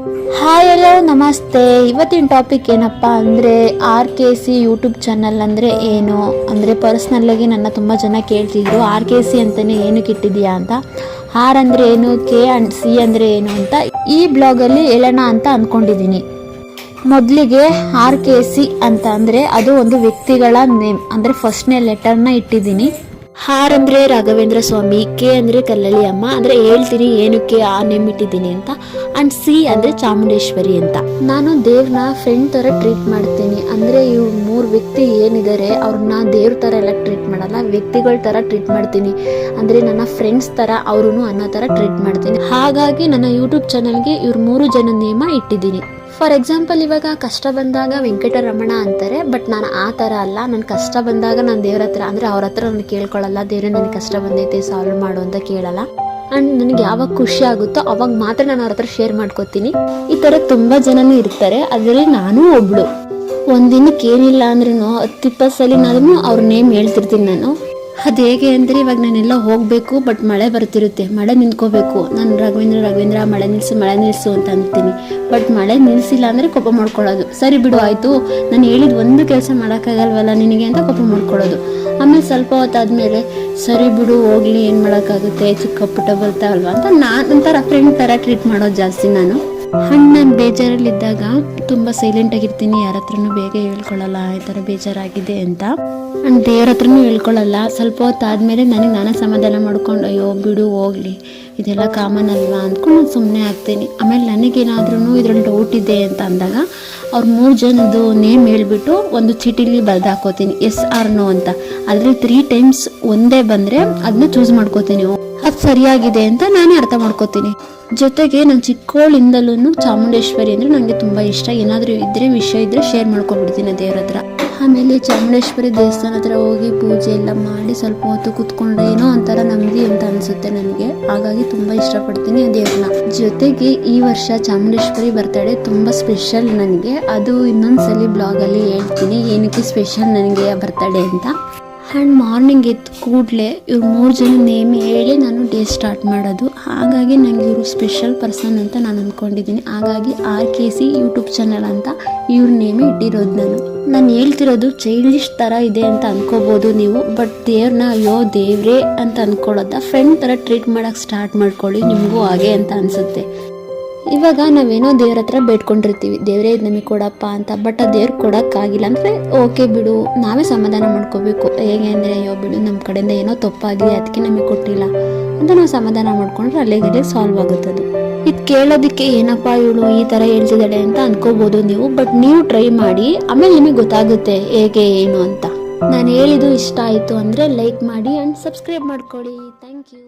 Hi hello ನಮಸ್ತೆ. ಇವತ್ತಿನ topic ಏನಪ್ಪ ಅಂದರೆ RKC ಯೂಟ್ಯೂಬ್ ಚಾನಲ್ ಅಂದರೆ ಏನು ಅಂದರೆ ಪರ್ಸ್ನಲ್ಲಾಗಿ ನನ್ನ ತುಂಬ ಜನ ಕೇಳ್ತಿದ್ರು RKC ಅಂತಲೇ ಏನಕ್ಕೆ ಇಟ್ಟಿದೆಯಾ ಅಂತ. R ಅಂದರೆ ಏನು, K ಆ್ಯಂಡ್ C ಅಂದರೆ ಏನು ಅಂತ ಈ ಬ್ಲಾಗಲ್ಲಿ ಹೇಳೋಣ ಅಂತ ಅಂದ್ಕೊಂಡಿದ್ದೀನಿ. ಮೊದಲಿಗೆ RKC ಅಂತ ಅಂದರೆ ಅದು ಒಂದು ವ್ಯಕ್ತಿಗಳ ನೇಮ್ ಅಂದರೆ ಫಸ್ಟ್ನೇ ಲೆಟರ್ನ ಇಟ್ಟಿದ್ದೀನಿ. R ಅಂದರೆ ರಾಘವೇಂದ್ರ ಸ್ವಾಮಿ, K ಅಂದರೆ ಕಲ್ಲಳ್ಳಿ ಅಮ್ಮ ಅಂದರೆ ಹೇಳ್ತೀನಿ ಏನಕ್ಕೆ ಆ ನೇಮ್ ಇಟ್ಟಿದ್ದೀನಿ ಅಂತ. ಆ್ಯಂಡ್ C ಅಂದರೆ ಚಾಮುಂಡೇಶ್ವರಿ ಅಂತ. ನಾನು ದೇವ್ರನ್ನ ಫ್ರೆಂಡ್ ಥರ ಟ್ರೀಟ್ ಮಾಡ್ತೀನಿ. ಅಂದರೆ ಇವ್ರು 3 ವ್ಯಕ್ತಿ ಏನಿದ್ದಾರೆ ಅವ್ರನ್ನ ದೇವ್ರ ಥರ ಎಲ್ಲ ಟ್ರೀಟ್ ಮಾಡಲ್ಲ, ವ್ಯಕ್ತಿಗಳ ಥರ ಟ್ರೀಟ್ ಮಾಡ್ತೀನಿ. ಅಂದರೆ ನನ್ನ ಫ್ರೆಂಡ್ಸ್ ಥರ ಅವರು ಅನ್ನೋ ಥರ ಟ್ರೀಟ್ ಮಾಡ್ತೀನಿ. ಹಾಗಾಗಿ ನನ್ನ ಯೂಟ್ಯೂಬ್ ಚಾನಲ್ಗೆ ಇವ್ರು 3 ಜನ ನೇಮ ಇಟ್ಟಿದ್ದೀನಿ. ಫಾರ್ ಎಕ್ಸಾಂಪಲ್, ಇವಾಗ ಕಷ್ಟ ಬಂದಾಗ ವೆಂಕಟರಮಣ ಅಂತಾರೆ, ಬಟ್ ನಾನು ಆ ಥರ ಅಲ್ಲ. ನನ್ನ ಕಷ್ಟ ಬಂದಾಗ ನಾನು ದೇವ್ರ ಹತ್ರ ಅಂದರೆ ಅವ್ರ ಹತ್ರ ನಾನು ಕೇಳ್ಕೊಳ್ಳಲ್ಲ, ದೇವ್ರೆ ನನಗೆ ಕಷ್ಟ ಬಂದೈತೆ ಸಾಲ್ವ್ ಮಾಡು ಅಂತ ಕೇಳಲ್ಲ. ಆ್ಯಂಡ್ ನನಗೆ ಯಾವಾಗ ಖುಷಿ ಆಗುತ್ತೋ ಅವಾಗ ಮಾತ್ರ ನಾನು ಅವ್ರ ಹತ್ರ ಶೇರ್ ಮಾಡ್ಕೋತೀನಿ. ಈ ಥರ ತುಂಬ ಜನನೂ ಇರ್ತಾರೆ, ಅದರಲ್ಲಿ ನಾನೂ ಒಬ್ಳು. ಒಂದಿನಕ್ಕೆ ಏನಿಲ್ಲ ಅಂದ್ರೂ 10-20 ಸಲಿನಾದ್ರೂ ಅವ್ರ ನೇಮ್ ಹೇಳ್ತಿರ್ತೀನಿ ನಾನು. ಅದು ಹೇಗೆ ಅಂದರೆ, ಇವಾಗ ನಾನೆಲ್ಲ ಹೋಗಬೇಕು ಬಟ್ ಮಳೆ ಬರ್ತಿರುತ್ತೆ, ಮಳೆ ನಿಂತ್ಕೋಬೇಕು, ನಾನು ರಾಘವೇಂದ್ರ ಮಳೆ ನಿಲ್ಲಿಸು ಅಂತ ಅಂತೀನಿ. ಬಟ್ ಮಳೆ ನಿಲ್ಲಿಸಿಲ್ಲ ಅಂದರೆ ಕೋಪ ಮಾಡ್ಕೊಳ್ಳೋದು. ಸರಿ ಬಿಡು ಆಯಿತು, ನಾನು ಹೇಳಿದ ಒಂದು ಕೆಲಸ ಮಾಡೋಕ್ಕಾಗಲ್ವಲ್ಲ ನಿನಗೆ ಅಂತ ಕೋಪ ಮಾಡ್ಕೊಳ್ಳೋದು. ಆಮೇಲೆ ಸ್ವಲ್ಪ ಹೊತ್ತಾದ್ಮೇಲೆ ಸರಿ ಬಿಡು ಹೋಗ್ಲಿ, ಏನು ಮಾಡೋಕ್ಕಾಗುತ್ತೆ, ಚಿಕ್ಕ ಪುಟ್ಟ ಬರ್ತಾವಲ್ವ ಅಂತ ಒಂಥರ ಫ್ರೆಂಡ್ ಥರ ಟ್ರೀಟ್ ಮಾಡೋದು ಜಾಸ್ತಿ ನಾನು. ನಾನು ಬೇಜಾರಲ್ಲಿದ್ದಾಗ ತುಂಬ ಸೈಲೆಂಟಾಗಿರ್ತೀನಿ, ಯಾರ ಹತ್ರನೂ ಬೇಗ ಹೇಳ್ಕೊಳ್ಳಲ್ಲ ಈ ಥರ ಬೇಜಾರಾಗಿದೆ ಅಂತ. ಆ್ಯಂಡ್ ದೇವ್ರ ಹತ್ರನೂ ಹೇಳ್ಕೊಳ್ಳಲ್ಲ. ಸ್ವಲ್ಪ ಹೊತ್ತಾದಮೇಲೆ ನಾನೇ ಸಮಾಧಾನ ಮಾಡ್ಕೊಂಡು ಅಯ್ಯೋ ಬಿಡು ಹೋಗ್ಲಿ, ಇದೆಲ್ಲ ಕಾಮನ್ ಅಲ್ವಾ ಅಂದ್ಕೊಂಡು ನಾನು ಸುಮ್ಮನೆ ಆಗ್ತೀನಿ. ಆಮೇಲೆ ನನಗೇನಾದ್ರೂ ಇದರಲ್ಲಿ ಡೌಟ್ ಇದೆ ಅಂತ ಅಂದಾಗ ಅವ್ರು 3 ಜನದ್ದು ನೇಮ್ ಹೇಳ್ಬಿಟ್ಟು ಒಂದು ಚೀಟಿಲಿ ಬರೆದು ಹಾಕೋತೀನಿ, ಎಸ್ ಆರ್ ನೋ ಅಂತ. ಅದ್ರಲ್ಲಿ 3 ಟೈಮ್ಸ್ ಒಂದೇ ಬಂದರೆ ಅದನ್ನ ಚೂಸ್ ಮಾಡ್ಕೋತೀನಿ, ಅದು ಸರಿಯಾಗಿದೆ ಅಂತ ನಾನೇ ಅರ್ಥ ಮಾಡ್ಕೋತೀನಿ. ಜೊತೆಗೆ ನಾನು ಚಿಕ್ಕವಳಿಂದಲೂ ಚಾಮುಂಡೇಶ್ವರಿ ಅಂದರೆ ನನಗೆ ತುಂಬ ಇಷ್ಟ. ಏನಾದರೂ ವಿಷಯ ಇದ್ದರೆ ಶೇರ್ ಮಾಡ್ಕೊಬಿಡ್ತೀನಿ ದೇವ್ರ ಹತ್ರ. ಆಮೇಲೆ ಚಾಮುಂಡೇಶ್ವರಿ ದೇವಸ್ಥಾನ ಹತ್ರ ಹೋಗಿ ಪೂಜೆ ಎಲ್ಲ ಮಾಡಿ ಸ್ವಲ್ಪ ಹೊತ್ತು ಕೂತ್ಕೊಂಡ್ರೆ ಏನೋ ಒಂಥರ ನೆಮ್ಮದಿ ಅಂತ ಅನಿಸುತ್ತೆ ನನಗೆ. ಹಾಗಾಗಿ ತುಂಬ ಇಷ್ಟಪಡ್ತೀನಿ ಆ ದೇವ್ರನ್ನ. ಜೊತೆಗೆ ಈ ವರ್ಷ ಚಾಮುಂಡೇಶ್ವರಿ ಬರ್ತಡೇ ತುಂಬ ಸ್ಪೆಷಲ್ ನನಗೆ. ಅದು ಇನ್ನೊಂದ್ಸಲಿ ಬ್ಲಾಗಲ್ಲಿ ಹೇಳ್ತೀನಿ ಏನಕ್ಕೆ ಸ್ಪೆಷಲ್ ನನಗೆ ಬರ್ತಡೇ ಅಂತ. ಆ್ಯಂಡ್ ಮಾರ್ನಿಂಗ್ ಎದ್ದು ಕೂಡಲೇ ಇವ್ರು 3 ಜನ ನೇಮ್ ಹೇಳಿ ನಾನು ಡೇ ಸ್ಟಾರ್ಟ್ ಮಾಡೋದು. ಹಾಗಾಗಿ ನನಗೆ ಇವರು ಸ್ಪೆಷಲ್ ಪರ್ಸನ್ ಅಂತ ನಾನು ಅಂದ್ಕೊಂಡಿದ್ದೀನಿ. ಹಾಗಾಗಿ RKC ಯೂಟ್ಯೂಬ್ ಚಾನಲ್ ಅಂತ ಇವ್ರ ನೇಮೇ ಇಟ್ಟಿರೋದು. ನಾನು ಹೇಳ್ತಿರೋದು ಚೈಲ್ಡಿಶ್ ಥರ ಇದೆ ಅಂತ ಅಂದ್ಕೋಬೋದು ನೀವು, ಬಟ್ ದೇವ್ರನ್ನ ಅಯ್ಯೋ ದೇವ್ರೇ ಅಂತ ಅಂದ್ಕೊಳ್ಳೋದ ಫ್ರೆಂಡ್ ಥರ ಟ್ರೀಟ್ ಮಾಡೋಕ್ಕೆ ಸ್ಟಾರ್ಟ್ ಮಾಡ್ಕೊಳ್ಳಿ, ನಿಮಗೂ ಹಾಗೆ ಅಂತ ಅನಿಸುತ್ತೆ. ಇವಾಗ ನಾವೇನೋ ದೇವ್ರ ಹತ್ರ ಬೇಡ್ಕೊಂಡಿರ್ತೀವಿ, ದೇವರೇ ಇದು ನಮಗೆ ಕೊಡಪ್ಪ ಅಂತ. ಬಟ್ ಆ ದೇವ್ರು ಕೊಡೋಕ್ಕಾಗಿಲ್ಲ ಅಂದರೆ ಓಕೆ ಬಿಡು, ನಾವೇ ಸಮಾಧಾನ ಮಾಡ್ಕೋಬೇಕು. ಹೇಗೆ ಅಂದರೆ ಅಯ್ಯೋ ಬಿಡು ನಮ್ಮ ಕಡೆಯಿಂದ ಏನೋ ತಪ್ಪಾಗಿದೆ ಅದಕ್ಕೆ ನಮಗೆ ಕೊಟ್ಟಿಲ್ಲ ಅಂತ ನಾವು ಸಮಾಧಾನ ಮಾಡ್ಕೊಂಡ್ರೆ ಅಲ್ಲಿಗೆ ಸಾಲ್ವ್ ಆಗುತ್ತದು. ಇದು ಕೇಳೋದಕ್ಕೆ ಏನಪ್ಪ ಇವಳು ಈ ಥರ ಹೇಳ್ತಿದ್ದಾಳೆ ಅಂತ ಅಂದ್ಕೋಬೋದು ನೀವು, ಬಟ್ ನೀವು ಟ್ರೈ ಮಾಡಿ, ಆಮೇಲೆ ನಿಮಗೆ ಗೊತ್ತಾಗುತ್ತೆ ಹೇಗೆ ಏನು ಅಂತ. ನಾನು ಹೇಳಿದ್ದು ಇಷ್ಟ ಆಯಿತು ಅಂದರೆ ಲೈಕ್ ಮಾಡಿ ಆ್ಯಂಡ್ ಸಬ್ಸ್ಕ್ರೈಬ್ ಮಾಡ್ಕೊಳ್ಳಿ. Thank you.